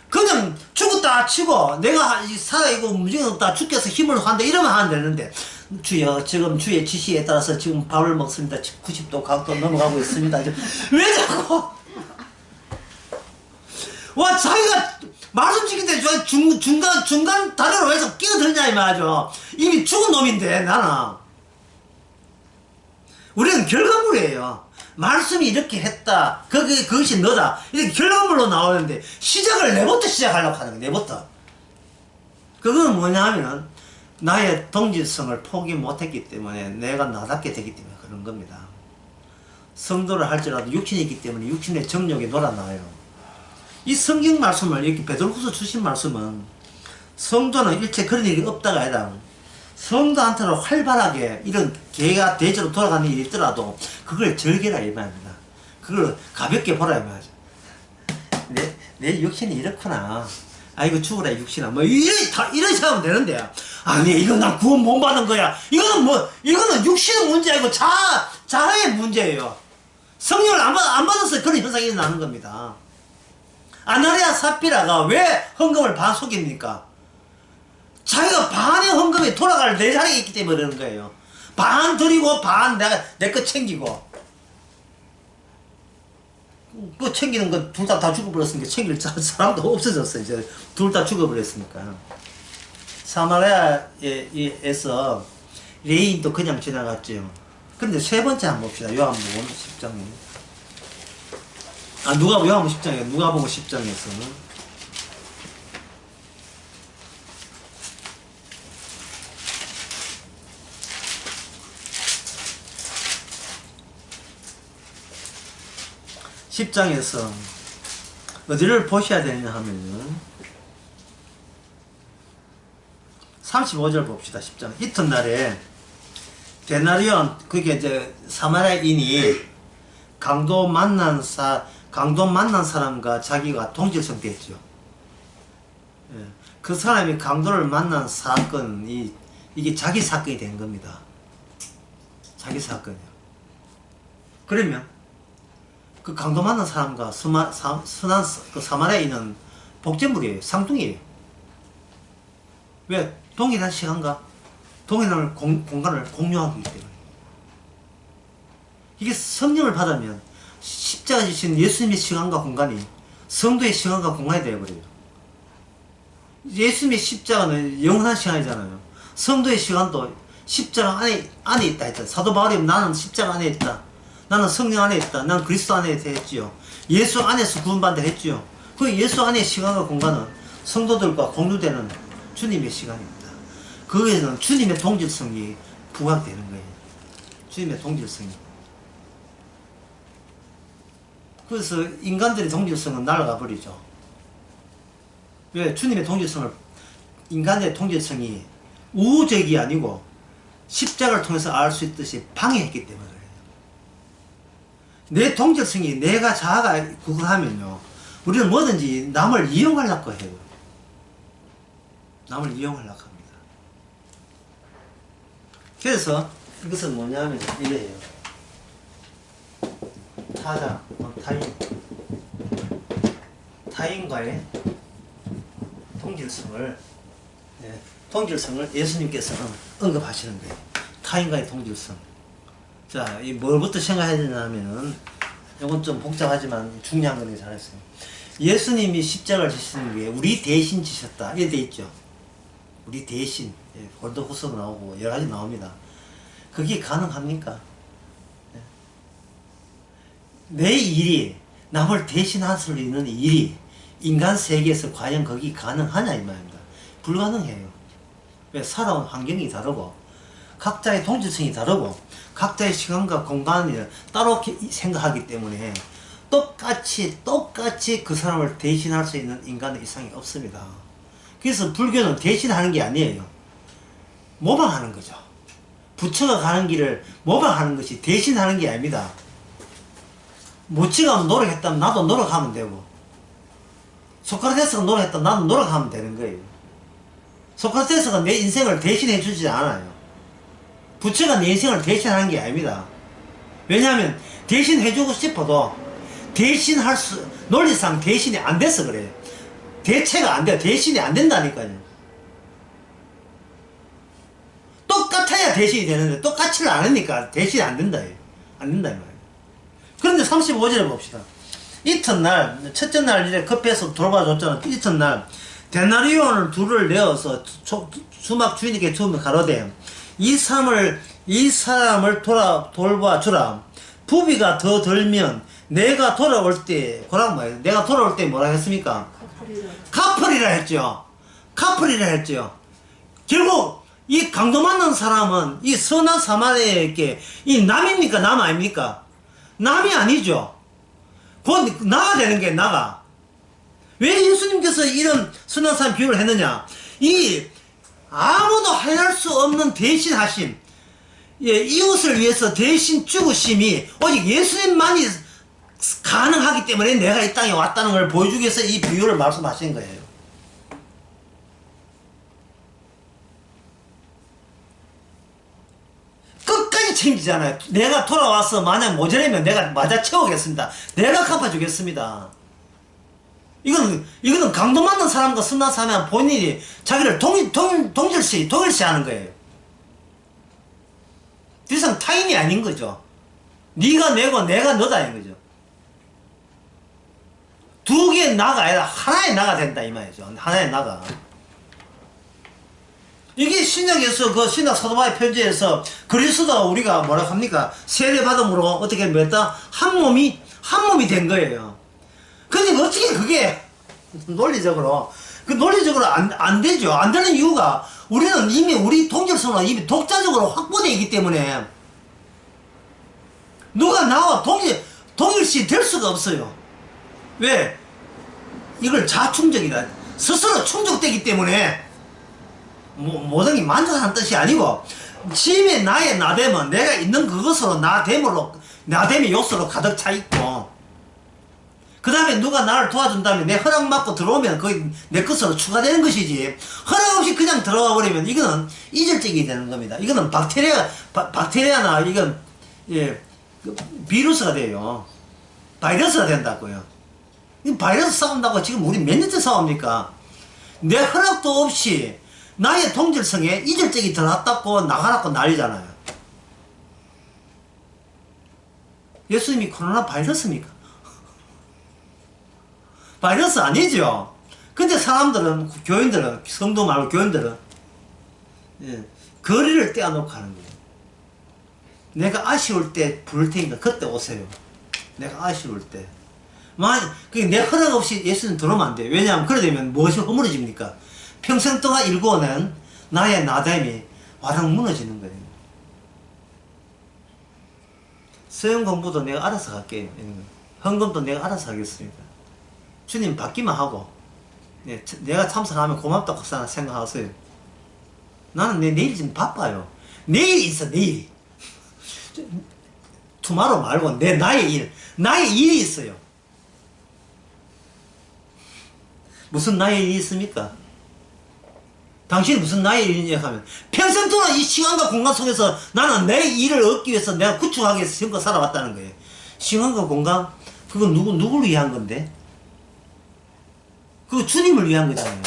그냥 죽었다 치고 내가 살아있고 움직임 없다 죽겠어 힘을 한다 이러면 하면 되는데 주여 지금 주의 지시에 따라서 지금 밥을 먹습니다. 90도 각도 넘어가고 있습니다. 왜 자꾸 와 자기가 말씀 지킨데 중간 다리로 해서 끼어들냐 이 말이죠. 이미 죽은 놈인데 나는 우리는 결과물이에요. 말씀이 이렇게 했다 그것이 너다 이렇게 결과물로 나오는데 시작을 내부터 시작하려고 하는 거야. 내부터. 그건 뭐냐 하면 나의 동질성을 포기 못했기 때문에 내가 나답게 되기 때문에 그런 겁니다. 성도를 할지라도 육신이 있기 때문에 육신의 정욕이 놀아나요. 이 성경 말씀을 이렇게 베드로후서 주신 말씀은 성도는 일체 그런 일이 없다가 아니라 성도한테는 활발하게 이런 개가 대저로 돌아가는 일이 있더라도 그걸 즐기라 이 말입니다. 그걸 가볍게 보라 이 말이죠. 내 육신이 이렇구나. 아이고 죽어라 육신아. 뭐 이렇게 하면 되는데 아니 이거 난 구원 못 받는 거야. 이거는 육신의 문제 아니고 자아의 문제예요. 성령을 안 받아서 그런 현상이 일어나는 겁니다. 아나리아 사피라가 왜 헌금을 반 속입니까? 자기가 반의 헌금이 돌아갈 내 자리에 있기 때문에 그러는 거예요. 반 드리고 반 내 거 챙기고. 그 챙기는 거 둘 다 죽어버렸으니까 챙길 사람도 없어졌어. 이제 둘 다 죽어버렸으니까. 사마리아에서 레인도 그냥 지나갔죠. 그런데 세 번째 한번 봅시다. 요한복음 10장에. 요한복음 10장에, 누가복음 10장에서는. (10장에서) 어디를 보셔야 되느냐 하면은 35절 봅시다. 10장. 이튿날에 데나리온, 그게 이제 사마리아인이 강도 만난 사람과 자기가 동질성 됐죠. 예. 그 사람이 강도를 만난 사건이, 이게 자기 사건이 된 겁니다. 자기 사건이요. 그러면 그 강도 만난 사람과 선한 그 사마리아인은 복제물이에요. 쌍둥이에요. 왜? 동일한 시간과 동일한 공간을 공유하기 때문에. 이게 성령을 받으면 십자가 지신 예수님의 시간과 공간이 성도의 시간과 공간이 되어버려요. 예수님의 십자가는 영원한 시간이잖아요. 성도의 시간도 십자가 안에 있다 했잖아요. 사도 바울이 나는 십자가 안에 있다. 나는 성령 안에 있다. 나는 그리스도 안에 있다 했지요. 예수 안에서 구원받는다 했지요. 그 예수 안의 시간과 공간은 성도들과 공유되는 주님의 시간입니다. 거기에는 주님의 동질성이 부각되는 거예요. 주님의 동질성이. 그래서 인간들의 동질성은 날아가 버리죠. 왜? 주님의 동질성을, 인간의 동질성이 우호적이 아니고 십자가를 통해서 알 수 있듯이 방해했기 때문에 그래요. 내 동질성이, 내가 자아가 그걸 하면요, 우리는 뭐든지 남을 이용하려고 해요. 남을 이용하려고 합니다. 그래서 이것은 뭐냐면 이래요. 타인과의 동질성을, 동질성을 예수님께서는 언급하시는 거예요. 타인과의 동질성. 자, 이 뭘부터 생각해야 되냐면은, 이건 좀 복잡하지만 중요한 거는 잘했어요. 예수님이 십자가를 지시는 게 우리 대신 지셨다. 이렇게 돼 있죠. 우리 대신. 골도후서도 나오고 여러 가지 나옵니다. 그게 가능합니까? 내 일이, 남을 대신할 수 있는 일이 인간 세계에서 과연 거기 가능하냐 이 말입니다. 불가능해요. 왜? 살아온 환경이 다르고 각자의 동질성이 다르고 각자의 시간과 공간을 따로 생각하기 때문에 똑같이 그 사람을 대신할 수 있는 인간의 이상이 없습니다. 그래서 불교는 대신하는 게 아니에요. 모방하는 거죠. 부처가 가는 길을 모방하는 것이 대신하는 게 아닙니다. 모치가 노력했다면 나도 노력하면 되고, 소크라테스가 노력했다면 나도 노력하면 되는 거예요. 소크라테스가 내 인생을 대신해 주지 않아요. 부처가 내 인생을 대신하는 게 아닙니다. 왜냐하면 대신해 주고 싶어도 논리상 대신이 안 돼서 그래요. 대체가 안 돼요. 대신이 안 된다니까요. 똑같아야 대신이 되는데 똑같지를 않으니까 대신이 안 된다. 안 된다 이 말이에요. 그런데 35절에 봅시다. 이튿날, 첫째 날 이제 급해서 돌봐줬잖아. 이튿날 데나리온을 둘을 내어서 수막 주인에게 주면 가로되 이 사람을 돌봐주라. 부비가 더 들면 내가 돌아올 때, 그러고 뭐예요? 내가 돌아올 때 뭐라 했습니까? 갚으리라 했죠. 갚으리라 했죠. 결국 이 강도 만난 사람은 이 선한 사마리아에게 이 남입니까? 남 아닙니까? 남이 아니죠. 곧 나가 되는 게 나가. 왜 예수님께서 이런 선한 사람 비유를 했느냐? 이 아무도 할 수 없는 대신하심, 이웃을 위해서 대신 죽으심이 오직 예수님만이 가능하기 때문에 내가 이 땅에 왔다는 걸 보여주기 위해서 이 비유를 말씀하신 거예요. 끝까지 챙기잖아요. 내가 돌아와서 만약 모자라면 내가 맞아 채우겠습니다. 내가 갚아주겠습니다. 이거는 강도 맞는 사람과 선한 사람은 본인이 자기를 동일시하는 거예요. 더 이상 타인이 아닌 거죠. 네가 내고 내가 너다인 거죠. 두 개의 나가 아니라 하나의 나가 된다 이 말이죠. 하나의 나가. 이게 신약에서 그 신약 사도바의 편지에서 그리스도가 우리가 뭐라 합니까? 세례받음으로 어떻게 했다? 한 몸이 된 거예요. 근데 어떻게 그게 논리적으로 안 되죠. 안 되는 이유가 우리는 이미 우리 동질성은 이미 독자적으로 확보되어 있기 때문에 누가 나와 동일시 될 수가 없어요. 왜? 이걸 자충족이다. 스스로 충족되기 때문에 모든 게 만족하는 뜻이 아니고 심히 나의 나됨은 내가 있는 그것으로 나됨의 요소로 가득 차 있고 그 다음에 누가 나를 도와준다면 내 허락 받고 들어오면 그게 내 것으로 추가되는 것이지 허락 없이 그냥 들어가 버리면 이거는 이질적이 되는 겁니다. 이거는 박테리아나 이건 비루스가 돼요. 바이러스가 된다고요. 이 바이러스 싸운다고 지금 우리 몇 년째 싸웁니까? 내 허락도 없이 나의 동질성에 이질적이 들어왔다고 나가라고 난리잖아요. 예수님이 코로나 바이러스입니까? 바이러스 아니죠. 근데 사람들은, 교인들은, 성도 말고 교인들은 거리를 떼어놓고 하는 거예요. 내가 아쉬울 때 부를 테니까 그때 오세요. 내가 아쉬울 때. 내 허락 없이 예수님 들어오면 안 돼요. 왜냐하면 그래 되면 무엇이 허물어집니까? 평생 동안 일궈낸 나의 나됨이 와락 무너지는 거예요. 수영 공부도 내가 알아서 할게요. 헌금도 내가 알아서 하겠습니다. 주님 받기만 하고 내가 참석하면 고맙다고 생각하세요. 나는 내일 지금 바빠요. 내일이 있어. 내일이. 투마로 말고 나의 일이 있어요. 무슨 나의 일이 있습니까? 당신이 무슨 나의 일이냐 하면 평생 동안 이 시간과 공간 속에서 나는 내 일을 얻기 위해서 내가 구축하기 위해서 지금껏 살아왔다는 거예요. 시간과 공간? 그건 누구를 위한 건데? 그거 주님을 위한 거잖아요.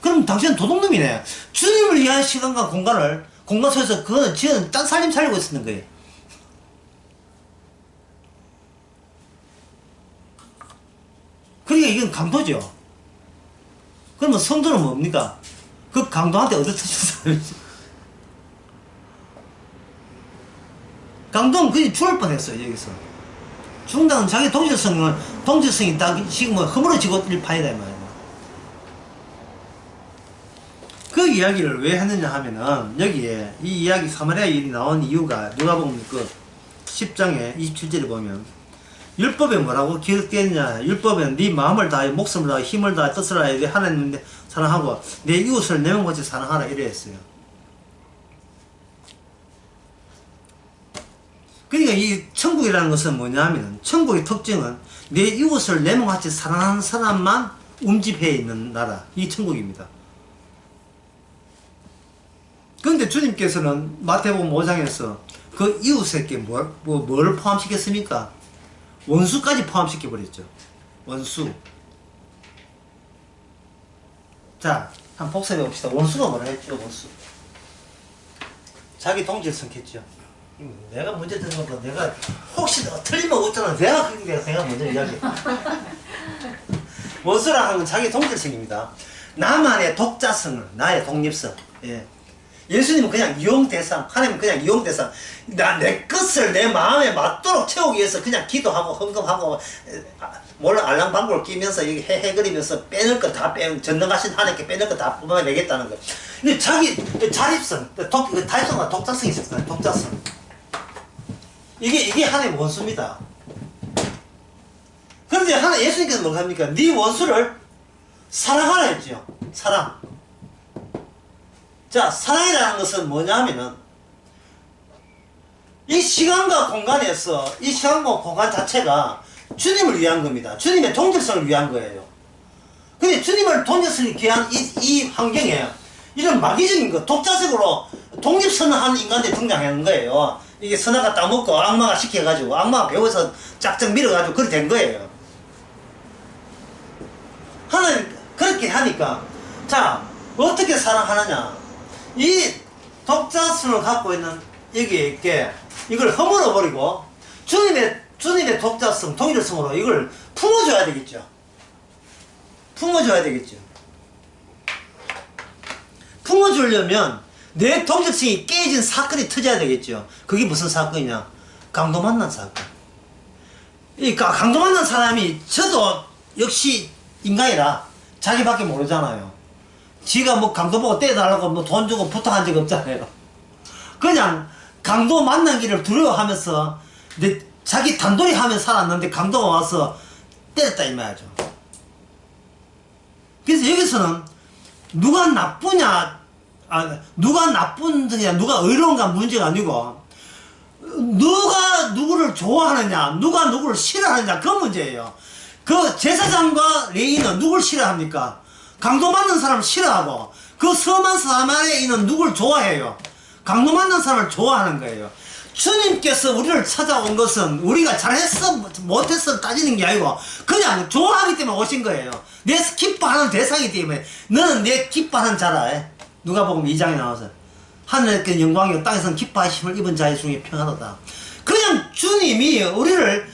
그럼 당신은 도둑놈이네. 주님을 위한 시간과 공간 속에서 그거는 지금 딴 살림 살리고 있었는 거예요. 그러니까 이건 강도죠. 그러면 성도는 뭡니까? 그 강도한테 얻어터진 사람이죠. 강도는 그냥 죽을 뻔했어요, 여기서. 죽는다는 자기 동질성이 딱 지금 허물어지고 일 판이다, 이 말이에요. 그 이야기를 왜 했느냐 하면은, 여기에 이 이야기 사마리아 일이 나온 이유가, 누가복음 그 10장에 27절에 보면, 율법에 뭐라고 기록되어 있느냐? 율법에는 네 마음을 다해 목숨을 다해 힘을 다해 뜻을 다해 네 하나님 사랑하고 내 이웃을 내 몸같이 사랑하라 이래 했어요. 그러니까 이 천국이라는 것은 뭐냐면 천국의 특징은 내 이웃을 내 몸같이 사랑하는 사람만 움집해 있는 나라, 이 천국입니다. 그런데 주님께서는 마태복음 5장에서 그 이웃에게 뭘 포함시켰습니까? 원수까지 포함시켜버렸죠. 원수. 자, 한번 복습해 봅시다. 원수가 뭐라 했죠? 원수. 자기 동질성 했죠. 내가 문제 드는 것보다 내가 혹시 틀리면 없잖아. 내가 먼저 이야기해. 원수라 하는 건 자기 동질성입니다. 나만의 독자성을, 나의 독립성. 예. 예수님은 그냥 이용 대상, 하나님은 그냥 이용 대상. 내 것을 내 마음에 맞도록 채우기 위해서 그냥 기도하고 헌금하고 몰라 알랑방구를 끼면서 여기 헤헤거리면서 빼낼 거 다 전능하신 하나님께 빼낼 거 다 뽑아내겠다는 거. 근데 자기 자립성, 달성과 독자성이 있었어요. 독자성. 이게 하나님의 원수입니다. 그런데 예수님께서 뭐가 합니까? 네 원수를 사랑하라 했죠. 사랑. 자, 사랑이라는 것은 뭐냐면은 이 시간과 공간에서 이 시간과 공간 자체가 주님을 위한 겁니다. 주님의 동질성을 위한 거예요. 근데 주님을 동질성을 위한 이 환경에 이런 마귀적인 거, 독자적으로 독립선언하는 인간들이 등장하는 거예요. 이게 선악가 따먹고 악마가 시켜가지고 악마가 배워서 짝짝 밀어가지고 그렇게 된 거예요. 하나님 그렇게 하니까 자, 어떻게 사랑하느냐? 이 독자성을 갖고 있는 여기에 있게 이걸 허물어버리고 주님의 독자성, 동일성으로 이걸 품어줘야 되겠죠. 품어줘야 되겠죠. 품어주려면 내 동질성이 깨진 사건이 터져야 되겠죠. 그게 무슨 사건이냐? 강도 만난 사건. 이 강도 만난 사람이 저도 역시 인간이라 자기밖에 모르잖아요. 지가 뭐 강도 보고 떼달라고 뭐 돈 주고 부탁한 적 없잖아요. 그냥 강도 만난 길을 두려워하면서 자기 단돌이 하며 살았는데 강도가 와서 때렸다 이 말이죠. 그래서 여기서는 누가 나쁘냐, 누가 나쁜느냐, 누가 의로운가 문제가 아니고 누가 누구를 좋아하느냐, 누가 누구를 싫어하느냐 그 문제예요. 그 제사장과 레위인은 누굴 싫어합니까? 강도 맞는 사람을 싫어하고 그 섬한 사마리아인은 누굴 좋아해요? 강도 맞는 사람을 좋아하는 거예요. 주님께서 우리를 찾아온 것은 우리가 잘했어 못했어 따지는 게 아니고 그냥 좋아하기 때문에 오신 거예요. 내 기뻐하는 대상이기 때문에 너는 내 기뻐하는 자라. 누가복음 2장에 나와서 하늘의 영광이요 땅에서는 기뻐하심을 입은 자의 중에 평안하다. 그냥 주님이 우리를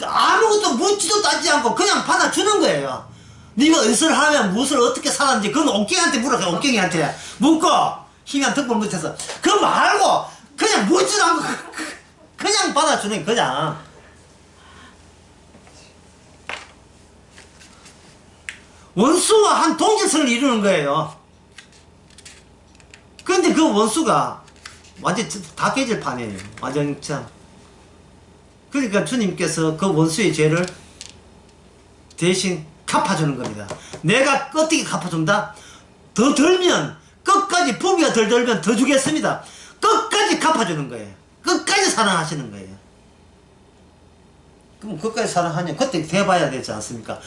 아무것도 묻지도 따지지 않고 그냥 받아주는 거예요. 네가 의술을 하면 무엇을 어떻게 살았는지 그건 옥경이한테 물어서 옥경이한테 묻고 희미한 덕분 못해서 그거 말고 그냥 묻지도 않고 그냥 받아주는 그냥. 원수와 한 동질성을 이루는 거예요. 근데 그 원수가 완전 다 깨질 판이에요. 완전 참. 그러니까 주님께서 그 원수의 죄를 대신 갚아주는 겁니다. 내가 어떻게 갚아준다? 더 들면 끝까지 부비가 덜 들면 더 주겠습니다. 끝까지 갚아주는 거예요. 끝까지 사랑하시는 거예요. 그럼 끝까지 사랑하냐? 그때 돼봐야 되지 않습니까?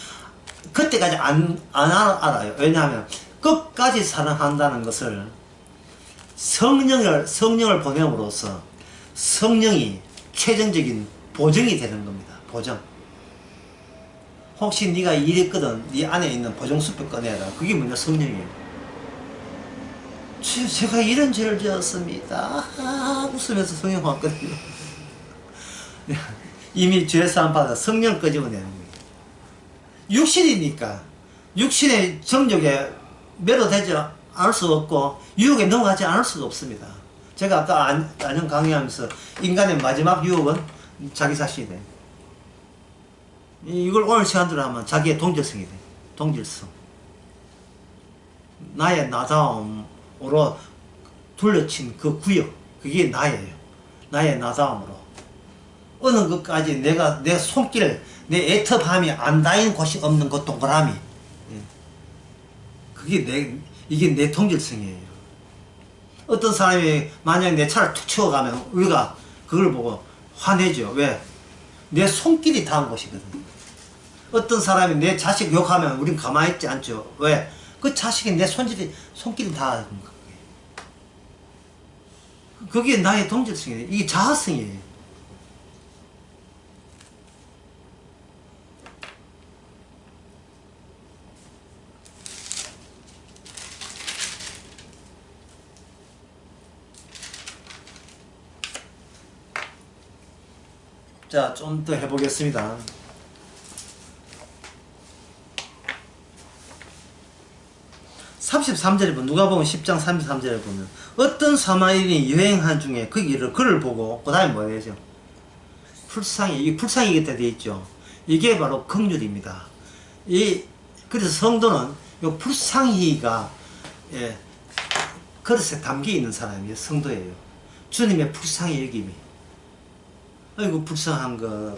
그때까지 안 알아요. 왜냐하면 끝까지 사랑한다는 것을 성령을 보냄으로써 성령이 최종적인 보정이 되는 겁니다. 보정. 혹시 네가 이랬거든 네 안에 있는 보정수표 꺼내라. 그게 뭐냐? 성령이에요. 제가 이런 죄를 지었습니다. 웃으면서 성령 왔거든요. 이미 죄사함 받아 성령 끄집어내는 거예요. 육신이니까 육신의 정욕에 매료되지 않을 수 없고 유혹에 넘어가지 않을 수가 없습니다. 제가 아까 안녕 강의하면서 인간의 마지막 유혹은 자기 자신이 돼. 이걸 오늘 시간대로 하면 자기의 동질성이 돼. 동질성. 나의 나다움으로 둘러친 그 구역, 그게 나예요. 나의 나다움으로. 어느 것까지 내 손길, 내 애터밤이 안 닿인 곳이 없는 그 동그라미. 이게 내 동질성이에요. 어떤 사람이 만약에 내 차를 툭 치워가면 우리가 그걸 보고 화내죠. 왜? 내 손길이 닿은 곳이거든. 어떤 사람이 내 자식 욕하면 우린 가만히 있지 않죠. 왜? 그 자식이 내 손길이 닿은 거예요. 그게 나의 동질성이에요. 이게 자아성이에요. 자, 좀 더 해보겠습니다. 33절에 보면, 누가복음 10장 33절에 보면 어떤 사마리아인이 여행한 중에 거기를 그를 보고 그 다음에 뭐 되죠? 이게 불쌍히겠다 되어 있죠. 이게 바로 긍휼입니다. 그래서 성도는 이 불쌍히가 그릇에 담겨 있는 사람이 성도예요. 주님의 불쌍히 여김이. 아이고 불쌍한 거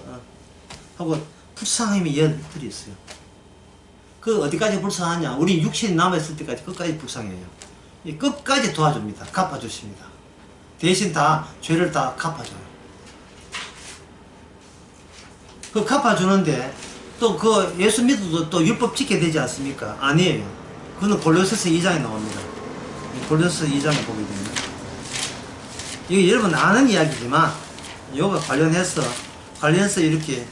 하고 불쌍함이 열들이 있어요. 그 어디까지 불쌍하냐? 우리 육신이 남아있을 때까지 끝까지 불쌍해요. 끝까지 도와줍니다. 갚아주십니다. 대신 다 죄를 다 갚아줘요. 그 갚아주는데 또 그 예수 믿어도 또 율법 지켜야 되지 않습니까? 아니에요. 그거는 골로새서 2장에 나옵니다. 골로새서 2장에 보게 됩니다. 이거 여러분 아는 이야기지만 이거 관련해서 이렇게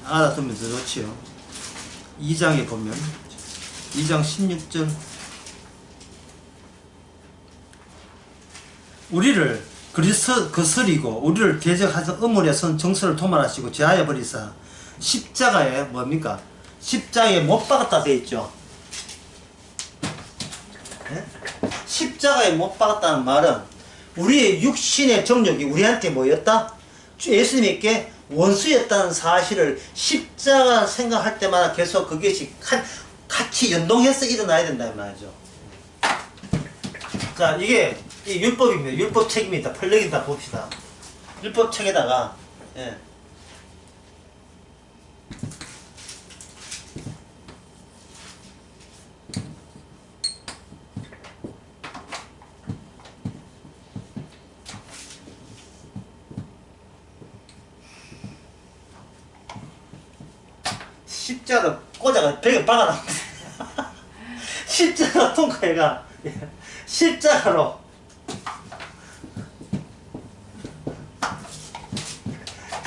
알아두면 더 좋지요. 2장에 보면 2장 16절 우리를 그리스도 거스리고 우리를 대적하사 음물에 선 정서를 도말하시고 제하여 버리사 십자가에 뭡니까? 십자가에 못 박았다 돼 있죠. 네? 십자가에 못 박았다는 말은 우리의 육신의 정욕이 우리한테 뭐였다? 예수님께 원수였다는 사실을 십자가 생각할 때마다 계속 그것이 같이 연동해서 일어나야 된다 이 말이죠. 자, 이게 이 율법입니다. 율법책입니다. 펄럭이다 봅시다. 율법책에다가 예. 십자가 꽂아가 벽에 박아놨는데 십자가 통과해가 십자가로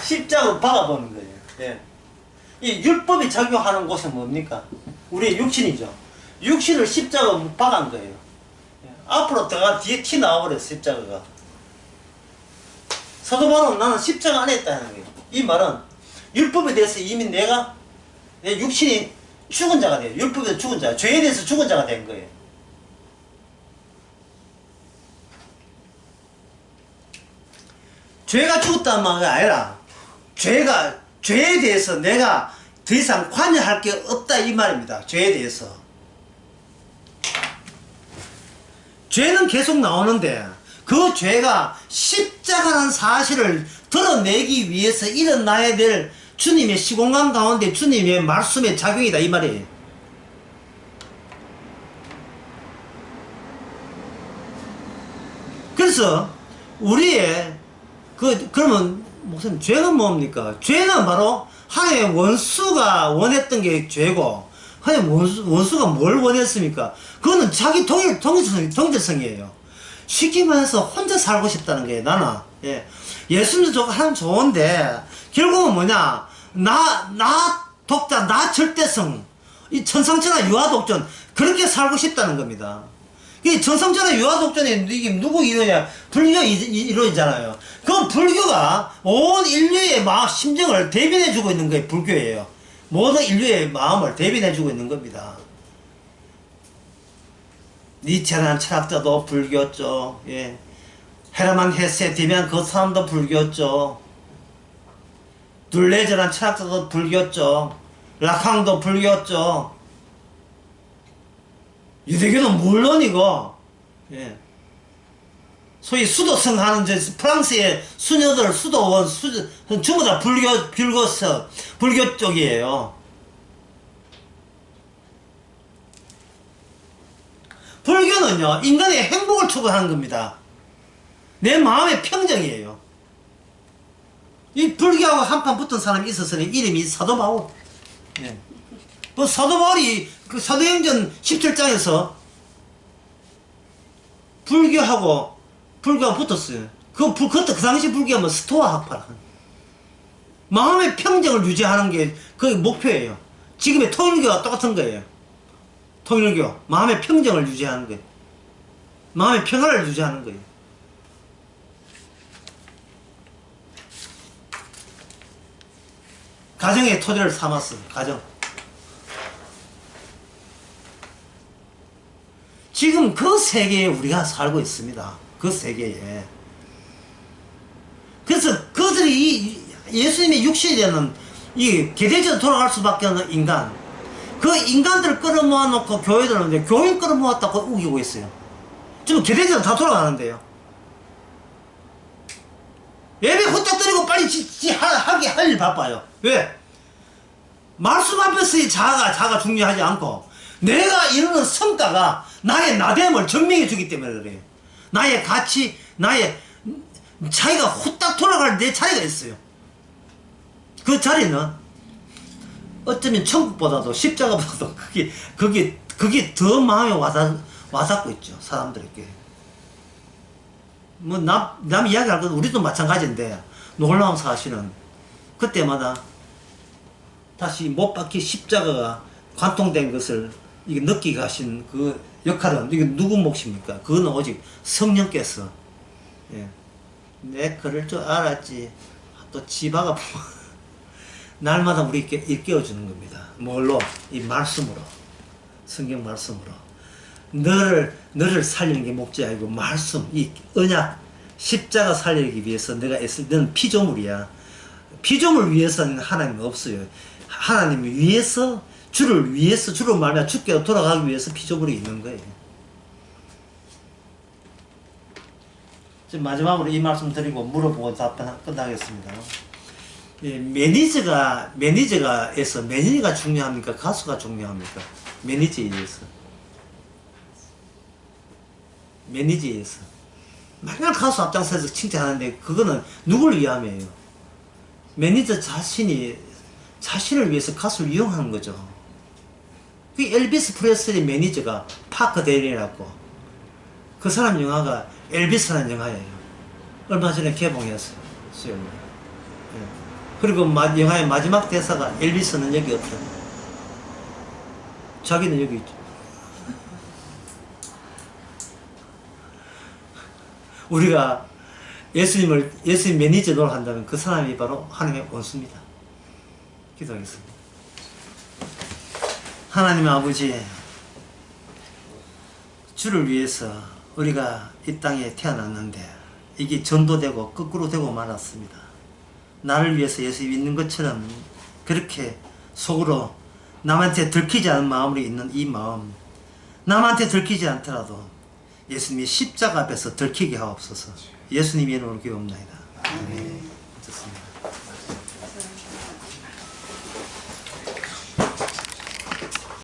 십자가로 박아보는 거예요. 예. 이 율법이 작용하는 곳은 뭡니까? 우리의 육신이죠. 육신을 십자가로 박은 거예요. 예. 앞으로 들어가 뒤에 티 나와버렸어 십자가가. 사도 바울은 나는 십자가 안에 있다는 거예요. 이 말은 율법에 대해서 이미 내가 내 육신이 죽은 자가 돼요. 율법에서 죽은 자, 죄에 대해서 죽은 자가 된 거예요. 죄가 죽었다는 말이 아니라 죄에 대해서 내가 더 이상 관여할 게 없다 이 말입니다. 죄에 대해서. 죄는 계속 나오는데 그 죄가 십자가라는 사실을 드러내기 위해서 일어나야 될 주님의 시공간 가운데 주님의 말씀의 작용이다 이 말이에요. 그래서 우리의 그러면 무슨 죄는 뭡니까? 죄는 바로 하나님의 원수가 원했던 게 죄고 하나님의 원수가 뭘 원했습니까? 그거는 자기 동질성이에요. 쉽게 말해서 혼자 살고 싶다는 게 나는 예수님도 하면 좋은데 결국은 뭐냐 나 독자 나 절대성 이 천상천하 유아독존 그렇게 살고 싶다는 겁니다. 이 천상천하 유아독존이 이게 누구 이루냐 불교 이루잖아요. 그 불교가 온 인류의 심정을 대변해주고 있는 게 불교예요. 모든 인류의 마음을 대변해주고 있는 겁니다. 니체라는 철학자도 불교였죠. 예. 헤르만 헤세 데미안 그 사람도 불교였죠. 둘레즈라는 철학자도 불교였죠. 라캉도 불교였죠. 유대교는 물론이고 예. 소위 수도성 하는 프랑스의 수녀들 수도원 전부 다 불교 쪽이에요. 불교는요 인간의 행복을 추구하는 겁니다. 내 마음의 평정이에요. 이 불교하고 한판 붙은 사람이 있었으니 이름이 사도 바울. 예. 그 사도 바울이 그 사도행전 17장에서 불교하고 붙었어요. 그때 그 당시 불교하면 스토아 학파. 마음의 평정을 유지하는 게 그 목표예요. 지금의 통일교와 똑같은 거예요. 통일교. 마음의 평정을 유지하는 거예요. 마음의 평화를 유지하는 거예요. 가정의 토대를 삼았어. 가정. 지금 그 세계에 우리가 살고 있습니다. 그 세계에. 그래서 그들이 예수님의 육신이 되는 이 계대적으로 돌아갈 수밖에 없는 인간. 그 인간들을 끌어모아 놓고 교회들은 이제 교인 끌어모았다고 우기고 있어요. 지금 계대적으로 다 돌아가는데요. 예배 후딱 드리고 빨리 할 일 바빠요. 왜? 말씀 앞에서의 자아가 중요하지 않고 내가 이루는 성과가 나의 나됨을 증명해 주기 때문에 그래요. 나의 가치, 나의 자기가 후딱 돌아갈 내 자리가 있어요. 그 자리는 어쩌면 천국보다도 십자가보다도 그게 더 마음에 와닿고 있죠. 사람들에게. 뭐 남 이야기할 건 우리도 마찬가지인데 놀라운 사실은 그때마다 다시 못 박힌 십자가가 관통된 것을 이게 느끼게 하신 그 역할은 이게 누구 몫입니까? 그거는 오직 성령께서 내 그럴 줄 알았지 또 지바가 날마다 우리에게 일깨워주는 겁니다. 뭘로? 이 말씀으로 성경 말씀으로 너를 살리는 게 목적이 아니고 말씀, 이 언약, 십자가 살리기 위해서 내가 애쓸, 너는 피조물이야. 피조물 위해서는 하나님은 없어요. 하나님을 위해서, 주를 말미암아 주께 돌아가기 위해서 피조물이 있는 거예요. 지금 마지막으로 이 말씀 드리고 물어보고 답변 끝나겠습니다. 예, 매니저가 중요합니까? 가수가 중요합니까? 매니저에 의해서. 맨날 가수 앞장서서 칭찬하는데 그거는 누굴 위함이에요? 매니저 자신을 위해서 가수를 이용하는 거죠. 그 엘비스 프레슬리 매니저가 파크 데일이라고, 그 사람 영화가 엘비스라는 영화예요. 얼마 전에 개봉했어요. 예. 그리고 영화의 마지막 대사가 엘비스는 여기 없다. 자기는 여기 있죠. 우리가 예수님 매니저 노릇한다면 그 사람이 바로 하나님의 원수입니다. 기도하겠습니다. 하나님 아버지, 주를 위해서 우리가 이 땅에 태어났는데 이게 전도되고 거꾸로 되고 말았습니다. 나를 위해서 예수 믿는 것처럼 그렇게 속으로 남한테 들키지 않은 마음으로 있는 이 마음, 남한테 들키지 않더라도 예수님의 십자가 앞에서 들키게 하옵소서. 예수님의 이름으로 기도합니다. 아멘. 좋습니다.